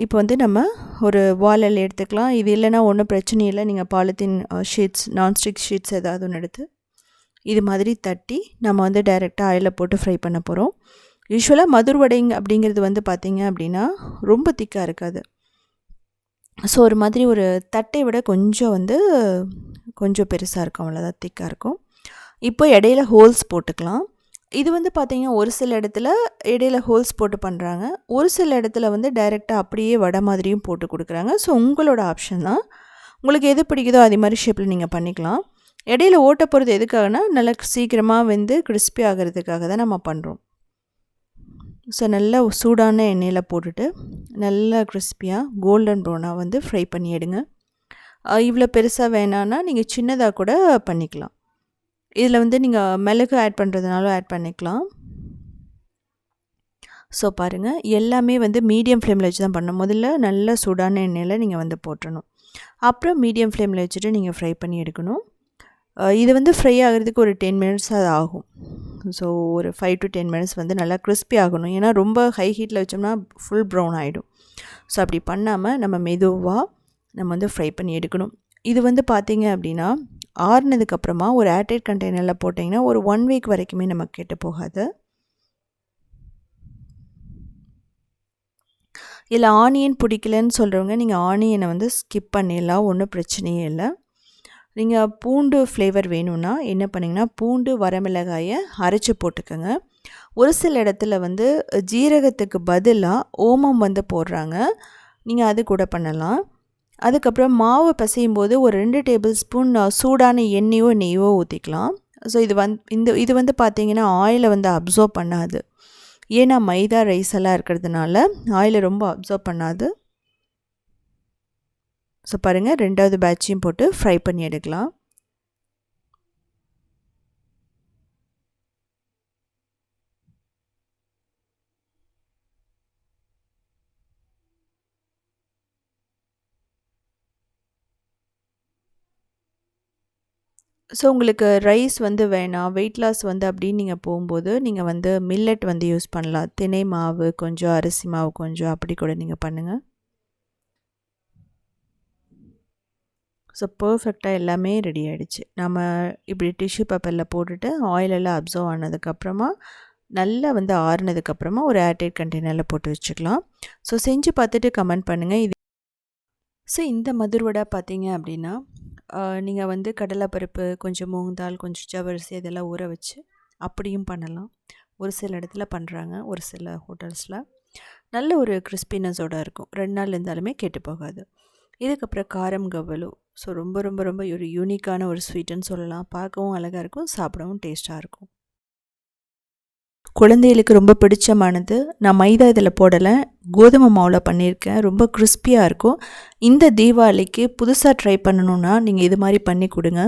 இப்போ வந்து நம்ம ஒரு வாலல் எடுத்துக்கலாம். இது இல்லைனா ஒன்றும் பிரச்சனை இல்லை. நீங்கள் பாலித்தீன் ஷீட்ஸ், நான்ஸ்டிக் ஷீட்ஸ் ஏதாவது ஒன்று எடுத்து இது மாதிரி தட்டி நம்ம வந்து டைரெக்டாக ஆயிலில் போட்டு ஃப்ரை பண்ண போகிறோம். யூஸ்வலாக மதுர் வடைங்க அப்படிங்கிறது வந்து பார்த்திங்க அப்படின்னா ரொம்ப திக்காக இருக்காது. ஸோ ஒரு மாதிரி ஒரு தட்டை விட கொஞ்சம் பெருசாக இருக்கும், அவ்வளோதான் திக்காக இருக்கும். இப்போ இடையில ஹோல்ஸ் போட்டுக்கலாம். இது வந்து பார்த்திங்கன்னா ஒரு சில இடத்துல இடையில ஹோல்ஸ் போட்டு பண்ணுறாங்க. ஒரு சில இடத்துல வந்து டைரெக்டாக அப்படியே வடை மாதிரியும் போட்டு கொடுக்குறாங்க. ஸோ உங்களோட ஆப்ஷன் தான். உங்களுக்கு எது பிடிக்குதோ அதே மாதிரி ஷேப்பில் நீங்கள் பண்ணிக்கலாம். இடையில ஓட்ட போகிறது எதுக்காகனா நல்லா சீக்கிரமாக வந்து கிறிஸ்பி ஆகிறதுக்காக தான் நம்ம பண்ணுறோம். ஸோ நல்லா சூடான எண்ணெயில் போட்டுட்டு நல்லா கிறிஸ்பியாக கோல்டன் ப்ரௌனாக வந்து ஃப்ரை பண்ணி எடுங்க. இவ்வளோ பெருசாக வேணான்னா நீங்கள் சின்னதாக கூட பண்ணிக்கலாம். இதில் வந்து நீங்கள் மிளகு ஆட் பண்ணுறதுனாலும் ஆட் பண்ணிக்கலாம். ஸோ பாருங்கள், எல்லாமே வந்து மீடியம் ஃப்ளேமில் வச்சு தான் பண்ணணும். முதல்ல நல்ல சூடான எண்ணெயில் நீங்கள் வந்து போட்டுடணும். அப்புறம் மீடியம் ஃப்ளேமில் வச்சுட்டு நீங்கள் ஃப்ரை பண்ணி எடுக்கணும். இது வந்து ஃப்ரை ஆகிறதுக்கு ஒரு 10 மினிட்ஸ் அது ஆகும். ஸோ ஒரு 5 to 10 மினிட்ஸ் வந்து நல்லா கிறிஸ்பி ஆகணும். ஏன்னா ரொம்ப ஹை ஹீட்டில் வச்சோம்னா ஃபுல் ப்ரௌன் ஆகிடும். ஸோ அப்படி பண்ணாமல் நம்ம மெதுவாக நம்ம வந்து ஃப்ரை பண்ணி எடுக்கணும். இது வந்து பார்த்திங்க அப்படின்னா ஆறுனதுக்கப்புறமா ஒரு ஏர்டைட் கண்டெய்னரில் போட்டிங்கன்னா ஒரு 1 வீக் வரைக்குமே நமக்கு கெட்டு போகாது. இதில் ஆனியன் பிடிக்கலன்னு சொல்கிறவங்க நீங்கள் ஆனியனை வந்து ஸ்கிப் பண்ணிடலாம், ஒன்றும் பிரச்சனையே இல்லை. நீங்கள் பூண்டு ஃப்ளேவர் வேணும்னா என்ன பண்ணிங்கன்னா பூண்டு வரமிளகாயை அரைச்சி போட்டுக்கோங்க. ஒரு சில இடத்துல வந்து ஜீரகத்துக்கு பதிலாக ஓமம் வந்து போடுறாங்க. நீங்கள் அது கூட பண்ணலாம். அதுக்கப்புறம் மாவு பிசையும் போது ஒரு 2 டேபிள் ஸ்பூன் சூடான எண்ணெயோ நெய்யோ ஊற்றிக்கலாம். ஸோ இது வந்து பார்த்திங்கன்னா ஆயிலை வந்து அப்சர்வ் பண்ணாது. ஏன்னா மைதா ரைஸ் எல்லாம் இருக்கிறதுனால ஆயிலை ரொம்ப அப்சர்வ் பண்ணாது. ஸோ பாருங்கள், 2வது பேட்சையும் போட்டு ஃப்ரை பண்ணி எடுக்கலாம். ஸோ உங்களுக்கு ரைஸ் வந்து வேணாம், வெயிட் லாஸ் வந்து அப்படின்னு நீங்கள் போகும்போது நீங்கள் வந்து மில்லட் வந்து யூஸ் பண்ணலாம். தினை மாவு கொஞ்சம், அரிசி மாவு கொஞ்சம், அப்படி கூட நீங்கள் பண்ணுங்கள். ஸோ பர்ஃபெக்டாக எல்லாமே ரெடி ஆகிடுச்சு. நம்ம இப்படி டிஷ்யூ பேப்பரில் போட்டுட்டு ஆயிலெல்லாம் அப்சர்வ் ஆனதுக்கப்புறமா நல்லா வந்து ஆறுனதுக்கப்புறமா ஒரு ஏர்டைட் கண்டெய்னரில் போட்டு வச்சுக்கலாம். ஸோ செஞ்சு பார்த்துட்டு கமெண்ட் பண்ணுங்கள். ஸோ இந்த மதுர் வடை பார்த்தீங்க அப்படின்னா நீங்கள் வந்து கடலைப்பருப்பு, கொஞ்சம் மூங் தால், கொஞ்சம் ஜவ்வரிசி இதெல்லாம் ஊற வச்சு அப்படியும் பண்ணலாம். ஒரு சில இடத்துல பண்ணுறாங்க, ஒரு சில ஹோட்டல்ஸில் நல்ல ஒரு கிறிஸ்பினஸோடு இருக்கும். 2 நாள் இருந்தாலுமே கெட்டு போகாது. இதுக்கப்புறம் காரம் கவ்வலு. ஸோ ரொம்ப ரொம்ப ரொம்ப ஒரு யூனிக்கான ஒரு ஸ்வீட்டுன்னு சொல்லலாம். பார்க்கவும் அழகாக இருக்கும், சாப்பிடவும் டேஸ்ட்டாக இருக்கும். குழந்தைகளுக்கு ரொம்ப பிடிச்சமானது. நான் மைதா இதில் போடலை, கோதுமை மாவில் பண்ணியிருக்கேன். ரொம்ப கிறிஸ்பியாக இருக்கும். இந்த தீபாவளிக்கு புதுசாக ட்ரை பண்ணணுன்னா நீங்கள் இது மாதிரி பண்ணி கொடுங்க.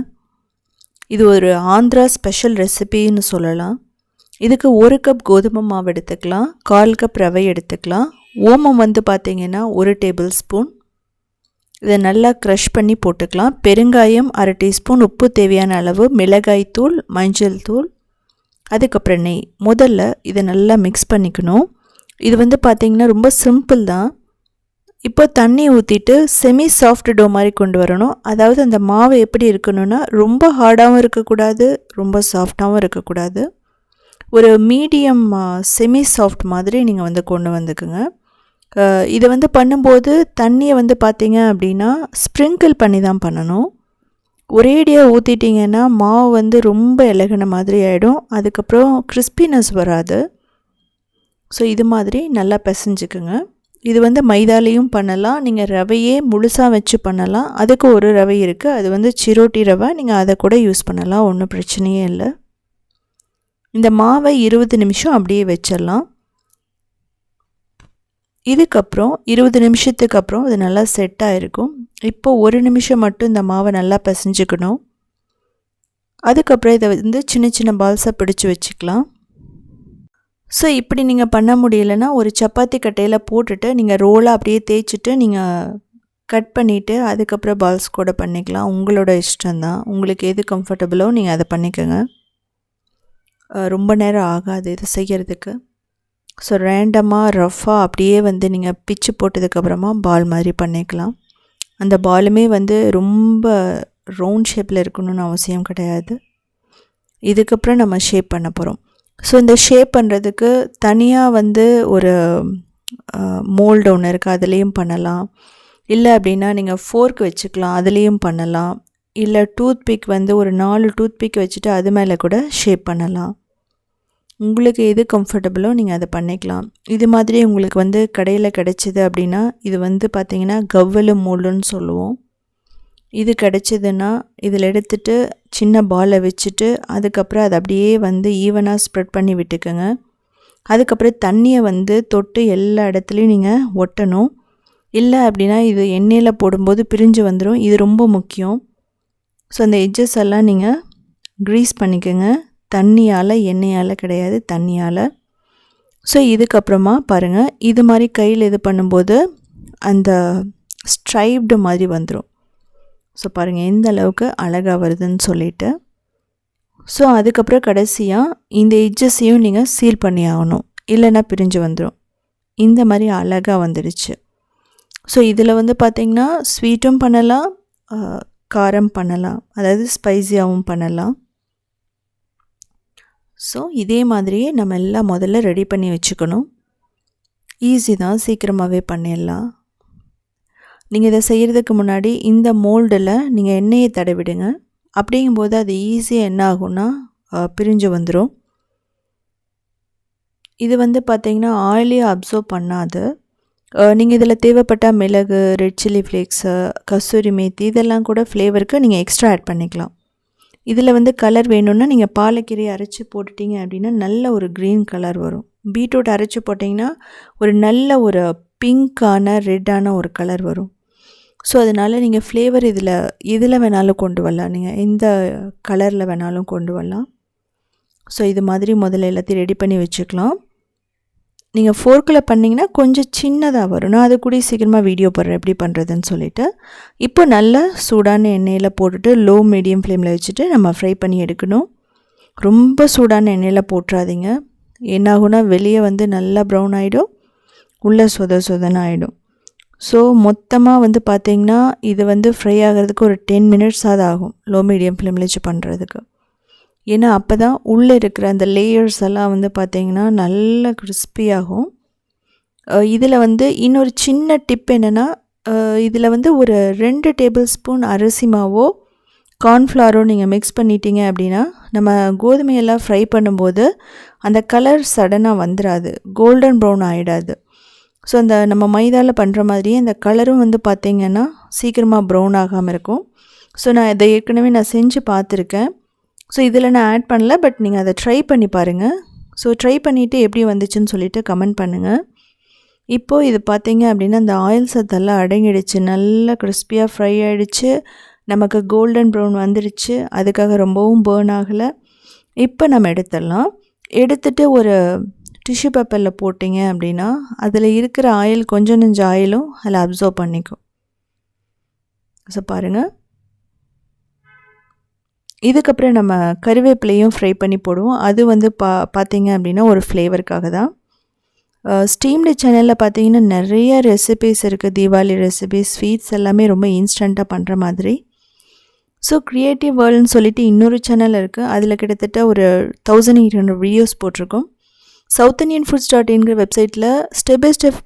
இது ஒரு ஆந்திரா ஸ்பெஷல் ரெசிபின்னு சொல்லலாம். இதுக்கு 1 கப் கோதுமை மாவு எடுத்துக்கலாம், 1/4 கப் ரவை எடுத்துக்கலாம். ஓமம் வந்து பார்த்திங்கன்னா 1 டேபிள் ஸ்பூன். இதை நல்லா க்ரஷ் பண்ணி போட்டுக்கலாம். பெருங்காயம் 1/2 டீஸ்பூன், உப்பு தேவையான அளவு, மிளகாய் தூள், மஞ்சள் தூள், அதுக்கப்புறம் நெய். முதல்ல இதை நல்லா மிக்ஸ் பண்ணிக்கணும். இது வந்து பார்த்திங்கன்னா ரொம்ப சிம்பிள் தான். இப்போ தண்ணி ஊற்றிட்டு செமி சாஃப்ட் டோ மாதிரி கொண்டு வரணும். அதாவது அந்த மாவு எப்படி இருக்கணும்னா ரொம்ப ஹார்டாகவும் இருக்கக்கூடாது, ரொம்ப சாஃப்டாகவும் இருக்கக்கூடாது. ஒரு மீடியம் செமி சாஃப்ட் மாதிரி நீங்கள் வந்து கொண்டு வந்துக்குங்க. இதை வந்து பண்ணும்போது தண்ணியை வந்து பார்த்திங்க அப்படின்னா ஸ்ப்ரிங்கிள் பண்ணி தான் பண்ணணும். ஒரேடியாக ஊற்றிட்டிங்கன்னா மாவு வந்து ரொம்ப இலகுன மாதிரி ஆகிடும், அதுக்கப்புறம் கிறிஸ்பினஸ் வராது. ஸோ இது மாதிரி நல்லா பிசைஞ்சுக்குங்க. இது வந்து மைதாலேயும் பண்ணலாம், நீங்கள் ரவையே முழுசாக வச்சு பண்ணலாம். அதுக்கு ஒரு ரவை இருக்குது, அது வந்து சிரோட்டி ரவை, நீங்கள் அதை கூட யூஸ் பண்ணலாம், ஒன்றும் பிரச்சனையே இல்லை. இந்த மாவை 20 நிமிஷம் அப்படியே வச்சிடலாம். இதுக்கப்புறம் 20 நிமிஷத்துக்கு அப்புறம் அது நல்லா செட் ஆகிருக்கும். இப்போது 1 நிமிஷம் மட்டும் இந்த மாவை நல்லா பிசைஞ்சுக்கணும். அதுக்கப்புறம் இதை வந்து சின்ன சின்ன பால்ஸாக பிடிச்சி வச்சுக்கலாம். ஸோ இப்படி நீங்கள் பண்ண முடியலைன்னா ஒரு சப்பாத்தி கட்டையில் போட்டுட்டு நீங்கள் ரோலாக அப்படியே தேய்ச்சிட்டு நீங்கள் கட் பண்ணிவிட்டு அதுக்கப்புறம் பால்ஸ் கூட பண்ணிக்கலாம். உங்களோட இஷ்டம்தான், உங்களுக்கு எது கம்ஃபர்டபுளோ நீங்கள் அதை பண்ணிக்கோங்க. ரொம்ப நேரம் ஆகாது இது செய்கிறதுக்கு. ஸோ ரேண்டமாக ரஃப்பாக அப்படியே வந்து நீங்கள் பிச்சு போட்டதுக்கப்புறமா பால் மாதிரி பண்ணிக்கலாம். அந்த பாலுமே வந்து ரொம்ப ரவுண்ட் ஷேப்பில் இருக்கணும்னு அவசியம் கிடையாது. இதுக்கப்புறம் நம்ம ஷேப் பண்ண போகிறோம். ஸோ இந்த ஷேப் பண்ணுறதுக்கு தனியாக வந்து ஒரு மோல்டு ஒன்று இருக்குது, அதுலேயும் பண்ணலாம். இல்லை அப்படின்னா நீங்கள் ஃபோர்க் வச்சுக்கலாம், அதுலேயும் பண்ணலாம். இல்லை டூத் பிக் வந்து ஒரு 4 டூத் பிக் வச்சுட்டு அது மேலே கூட ஷேப் பண்ணலாம். உங்களுக்கு எது கம்ஃபர்டபுளோ நீங்கள் அதை பண்ணிக்கலாம். இது மாதிரி உங்களுக்கு வந்து கடையில் கிடச்சிது அப்படின்னா, இது வந்து பார்த்திங்கன்னா கவ்வலு மோல்டுன்னு சொல்லுவோம். இது கிடச்சிதுன்னா இதில் எடுத்துகிட்டு சின்ன பாலை வச்சுட்டு அதுக்கப்புறம் அதை அப்படியே வந்து ஈவனாக ஸ்ப்ரெட் பண்ணி விட்டுக்கோங்க. அதுக்கப்புறம் தண்ணியை வந்து தொட்டு எல்லா இடத்துலையும் நீங்கள் ஒட்டணும். இல்லை அப்படின்னா இது எண்ணெயில் போடும்போது பிரிஞ்சு வந்துடும், இது ரொம்ப முக்கியம். ஸோ அந்த எட்ஜஸ் எல்லாம் நீங்கள் க்ரீஸ் பண்ணிக்கோங்க, தண்ணியால், எண்ணெயால் கிடையாது, தண்ணியால். ஸோ இதுக்கப்புறமா பாருங்கள், இது மாதிரி கையில் இது பண்ணும்போது அந்த ஸ்ட்ரைப்டு மாதிரி வந்துடும். ஸோ பாருங்கள் எந்த அளவுக்கு அழகாக வருதுன்னு சொல்லிட்டு. ஸோ அதுக்கப்புறம் கடைசியாக இந்த எட்ஜஸையும் நீங்கள் சீல் பண்ணி ஆகணும், இல்லைன்னா பிரிஞ்சு வந்துடும். இந்த மாதிரி அழகாக வந்துடுச்சு. ஸோ இதில் வந்து பார்த்திங்கன்னா ஸ்வீட்டும் பண்ணலாம், காரம் பண்ணலாம், அதாவது ஸ்பைஸியாகவும் பண்ணலாம். ஸோ இதே மாதிரியே நம்ம எல்லாம் முதல்ல ரெடி பண்ணி வச்சுக்கணும். ஈஸி தான், சீக்கிரமாகவே பண்ணிடலாம். நீங்கள் இதை செய்கிறதுக்கு முன்னாடி இந்த மோல்டில் நீங்கள் எண்ணெயை தடவிடுங்க. அப்படிங்கும்போது அது ஈஸியாக என்ன ஆகும்னா பிரிஞ்சு வந்துடும். இது வந்து பார்த்திங்கன்னா ஆயிலியாக அப்சர்வ் பண்ணாது. நீங்கள் இதில் தேவைப்பட்டால் மிளகு, ரெட் சில்லி ஃப்ளேக்ஸு, கஸ்தூரி மேத்தி இதெல்லாம் கூட ஃப்ளேவருக்கு நீங்கள் எக்ஸ்ட்ரா ஆட் பண்ணிக்கலாம். இதில் வந்து கலர் வேணும்னா நீங்கள் பாலக்கீரையை அரைச்சி போட்டுட்டிங்க அப்படின்னா நல்ல ஒரு க்ரீன் கலர் வரும். பீட்ரூட் அரைச்சி போட்டிங்கன்னா ஒரு நல்ல ஒரு பிங்க்கான ரெட்டான ஒரு கலர் வரும். ஸோ அதனால் நீங்கள் ஃப்ளேவர் இதில் வேணாலும் கொண்டு வரலாம், நீங்கள் எந்த கலரில் வேணாலும் கொண்டு வரலாம். ஸோ இது மாதிரி முதல்ல எல்லாத்தையும் ரெடி பண்ணி வச்சுக்கலாம். நீங்கள் ஃபோர்க்கில் பண்ணிங்கன்னா கொஞ்சம் சின்னதாக வரும், நான் அது கூட சீக்கிரமாக வீடியோ போடுறேன் எப்படி பண்ணுறதுன்னு சொல்லிவிட்டு. இப்போ நல்லா சூடான எண்ணெயில் போட்டுட்டு லோ மீடியம் ஃப்ளேமில் வச்சுட்டு நம்ம ஃப்ரை பண்ணி எடுக்கணும். ரொம்ப சூடான எண்ணெயில் போட்டுறாதீங்க, என்னாகும்னா வெளியே வந்து நல்லா ப்ரௌன் ஆகிடும், உள்ளே சொதன்னு ஆகிடும். ஸோ மொத்தமாக வந்து பார்த்திங்கன்னா இது வந்து ஃப்ரை ஆகிறதுக்கு ஒரு 10 மினிட்ஸாவது ஆகும் லோ மீடியம் ஃப்ளேமில் வச்சு பண்ணுறதுக்கு. ஏன்னா அப்போ தான் உள்ளே இருக்கிற அந்த லேயர்ஸ் எல்லாம் வந்து பார்த்திங்கன்னா நல்லா கிறிஸ்பியாகும். இதில் வந்து இன்னொரு சின்ன டிப் என்னென்னா, இதில் வந்து ஒரு 2 டேபிள் ஸ்பூன் அரிசி மாவோ கார்ன்ஃப்ளவரோ நீங்கள் மிக்ஸ் பண்ணிட்டீங்க அப்படின்னா நம்ம கோதுமையெல்லாம் ஃப்ரை பண்ணும்போது அந்த கலர் சடனாக வந்துடாது, கோல்டன் ப்ரௌன் ஆகிடாது. ஸோ அந்த நம்ம மைதாவில் பண்ணுற மாதிரியே அந்த கலரும் வந்து பார்த்திங்கன்னா சீக்கிரமாக ப்ரௌன் ஆகாமல் இருக்கும். ஸோ நான் இதை ஏற்கனவே செஞ்சு பார்த்துருக்கேன். ஸோ இதில் நான் ஆட் பண்ணல, பட் நீங்கள் அதை ட்ரை பண்ணி பாருங்கள். ஸோ ட்ரை பண்ணிவிட்டு எப்படி வந்துச்சுன்னு சொல்லிவிட்டு கமெண்ட் பண்ணுங்கள். இப்போது இது பார்த்திங்க அப்படின்னா அந்த ஆயில் சத்தெல்லாம் அடங்கிடுச்சு, நல்லா கிறிஸ்பியாக ஃப்ரை ஆகிடுச்சு, நமக்கு கோல்டன் ப்ரௌன் வந்துடுச்சு, அதுக்காக ரொம்பவும் பேர்ன் ஆகலை. இப்போ நம்ம எடுத்துடலாம். எடுத்துகிட்டு ஒரு டிஷ்யூ பேப்பரில் போட்டிங்க அப்படின்னா அதில் இருக்கிற ஆயில் கொஞ்சம் நெஞ்சம் ஆயிலும் அதில் அப்சர்வ் பண்ணிக்கும். ஸோ பாருங்கள், இதுக்கப்புறம் நம்ம கருவேப்பிலையும் ஃப்ரை பண்ணி போடுவோம். அது வந்து பார்த்திங்க அப்படின்னா ஒரு ஃப்ளேவருக்காக தான். ஸ்டீம்டு சேனலில் பார்த்திங்கன்னா நிறைய ரெசிபீஸ் இருக்குது, தீபாவளி ரெசிபீஸ், ஸ்வீட்ஸ் எல்லாமே ரொம்ப இன்ஸ்டண்ட்டாக பண்ணுற மாதிரி. ஸோ க்ரியேட்டிவ் வேர்ல்டுன்னு சொல்லிட்டு இன்னொரு சேனல் இருக்குது, அதில் கிட்டத்தட்ட ஒரு 1800 வீடியோஸ் போட்டிருக்கோம். southindianfoods.inங்கிற வெப்சைட்டில் ஸ்டெப் பை ஸ்டெப்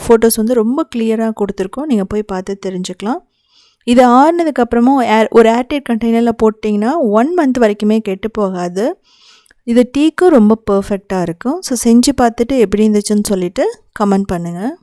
ஃபோட்டோஸ் வந்து ரொம்ப கிளியராக கொடுத்துருக்கோம், நீங்கள் போய் பார்த்து தெரிஞ்சுக்கலாம். இது ஆறுனதுக்கப்புறமும் ஒரு ஏர்டைட் கண்டெய்னரில் போட்டிங்கன்னா 1 மந்த் வரைக்குமே கெட்டு போகாது. இது டீக்கும் ரொம்ப பர்ஃபெக்டாக இருக்கும். ஸோ செஞ்சு பார்த்துட்டு எப்படி இருந்துச்சுன்னு சொல்லிவிட்டு கமெண்ட் பண்ணுங்கள்.